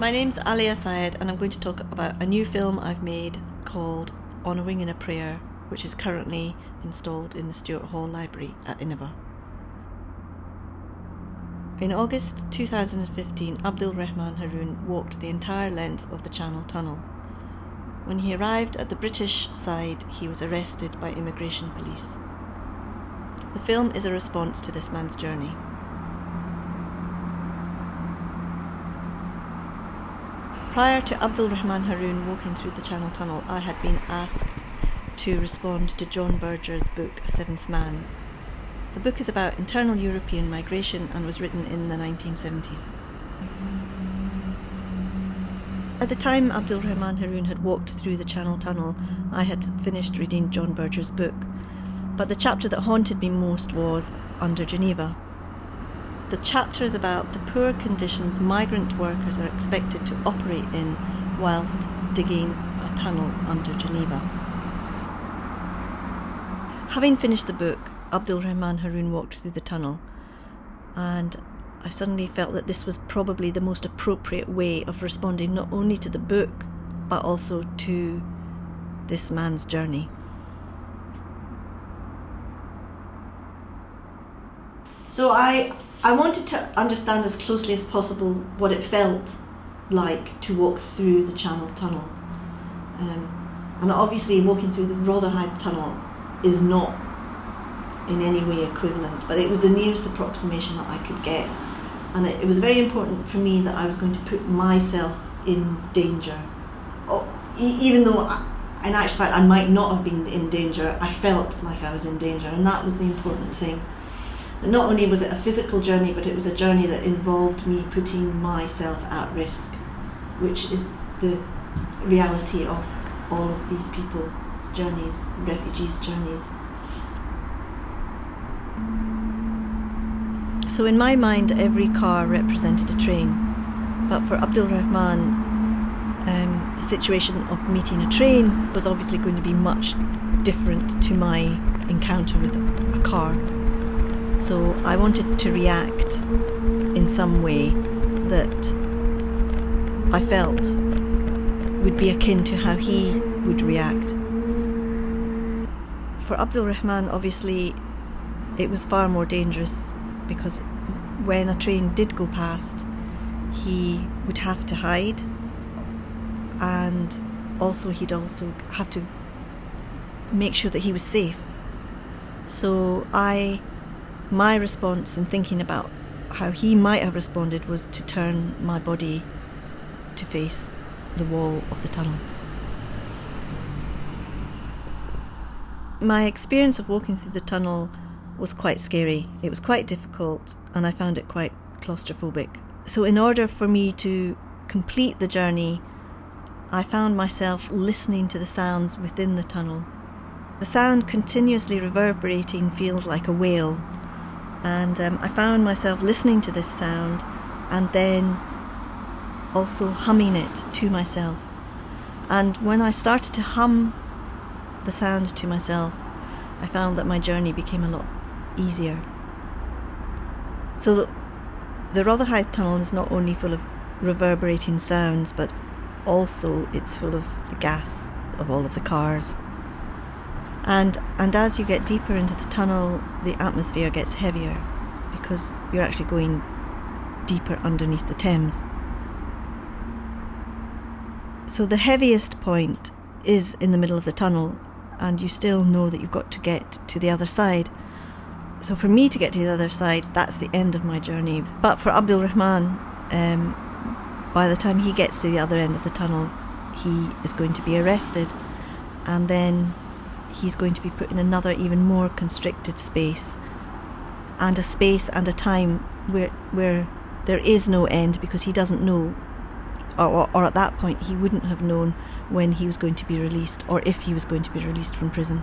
My name's Alia Syed, and I'm going to talk about a new film I've made called On a Wing and a Prayer, which is currently installed in the Stuart Hall Library at Inver. In August 2015, Abdul Rahman Haroun walked the entire length of the Channel Tunnel. When he arrived at the British side, he was arrested by immigration police. The film is a response to this man's journey. Prior to Abdul Rahman Haroun walking through the Channel Tunnel, I had been asked to respond to John Berger's book, A Seventh Man. The book is about internal European migration and was written in the 1970s. At the time Abdul Rahman Haroun had walked through the Channel Tunnel, I had finished reading John Berger's book, but the chapter that haunted me most was Under Geneva. The chapter is about the poor conditions migrant workers are expected to operate in whilst digging a tunnel under Geneva. Having finished the book, Abdul Rahman Haroun walked through the tunnel, and I suddenly felt that this was probably the most appropriate way of responding not only to the book, but also to this man's journey. So I wanted to understand as closely as possible what it felt like to walk through the Channel Tunnel. And obviously walking through the Rotherhithe Tunnel is not in any way equivalent, but it was the nearest approximation that I could get. And it was very important for me that I was going to put myself in danger. Even though in actual fact I might not have been in danger, I felt like I was in danger, and that was the important thing. That not only was it a physical journey, but it was a journey that involved me putting myself at risk, which is the reality of all of these people's journeys, refugees' journeys. So in my mind, every car represented a train, but for Abdul Rahman, the situation of meeting a train was obviously going to be much different to my encounter with a car. So I wanted to react in some way that I felt would be akin to how he would react. For Abdul Rahman, obviously, it was far more dangerous, because when a train did go past, he would have to hide, and also he'd also have to make sure that he was safe. So my response in thinking about how he might have responded was to turn my body to face the wall of the tunnel. My experience of walking through the tunnel was quite scary. It was quite difficult, and I found it quite claustrophobic. So in order for me to complete the journey, I found myself listening to the sounds within the tunnel. The sound continuously reverberating feels like a wail, and I found myself listening to this sound and then also humming it to myself. And when I started to hum the sound to myself, I found that my journey became a lot easier. So the Rotherhithe Tunnel is not only full of reverberating sounds, but also it's full of the gas of all of the cars. And as you get deeper into the tunnel, the atmosphere gets heavier, because you're actually going deeper underneath the Thames. So the heaviest point is in the middle of the tunnel, and you still know that you've got to get to the other side. So for me to get to the other side, that's the end of my journey. But for Abdul Rahman, by the time he gets to the other end of the tunnel, he is going to be arrested, and then he's going to be put in another even more constricted space, and a space and a time where there is no end, because he doesn't know, or at that point he wouldn't have known when he was going to be released, or if he was going to be released from prison.